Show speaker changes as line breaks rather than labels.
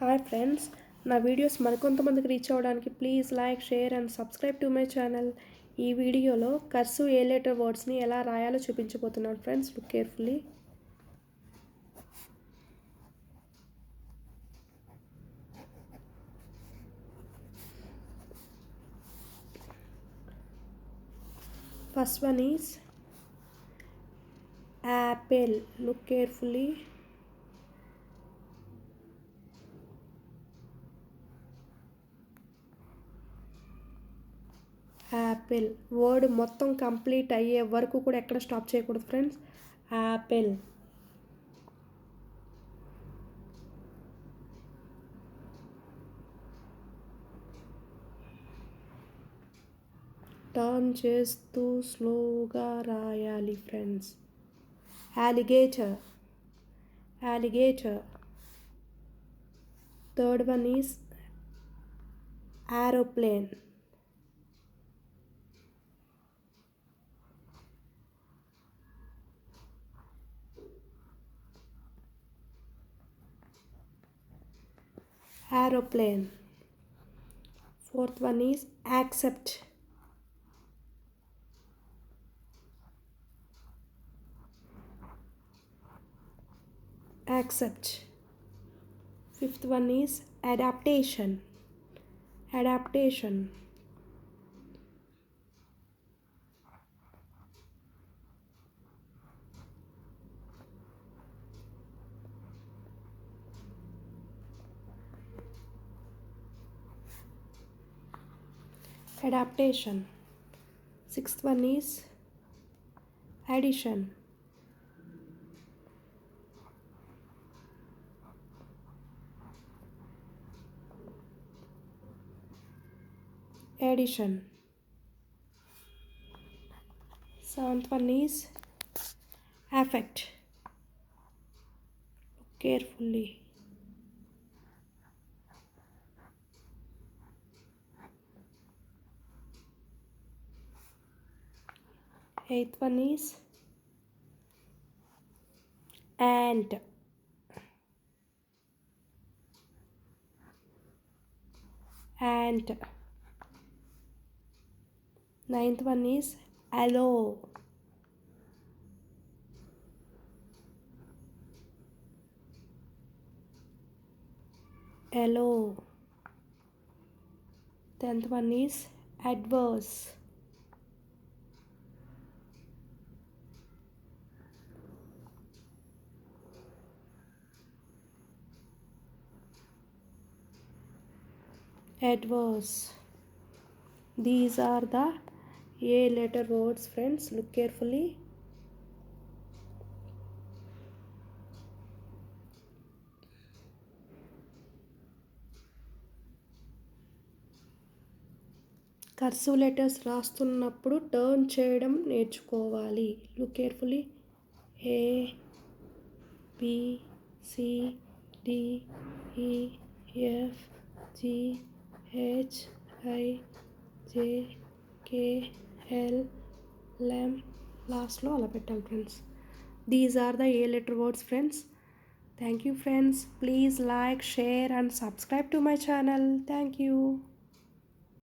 Hi friends, నా videos మరికొంతమందికి reach అవ్వడానికి please like, share and subscribe to my channel. ఈ వీడియోలో కర్సివ్ ఏ లెటర్ వర్డ్స్ని ఎలా రాయాలో చూపించబోతున్నాను friends. Look carefully. First one is Apple. Look carefully. Apple word మొత్తం కంప్లీట్ అయ్యే వరకు కూడా ఎక్కడ స్టాప్ చేయకూడదు ఫ్రెండ్స్. యాపిల్. టర్న్ చేస్తూ స్లోగా రాయాలి friends. alligator. Third one is aeroplane. Fourth one is accept. Fifth one is adaptation. Sixth one is addition. Seventh one is affect. Look carefully. Eighth one is ant. Ninth one is allow. Tenth one is adverse. These are the A letter words friends. Look carefully. Cursive letters రాస్తున్నప్పుడు turn చేయడం నేర్చుకోవాలి. Look carefully. A B C D E F G H I J K L M లాస్ట్లో అలా పెట్టాలి friends. These are the A letter words friends. Thank you friends. Please like, share and subscribe to my channel. Thank you.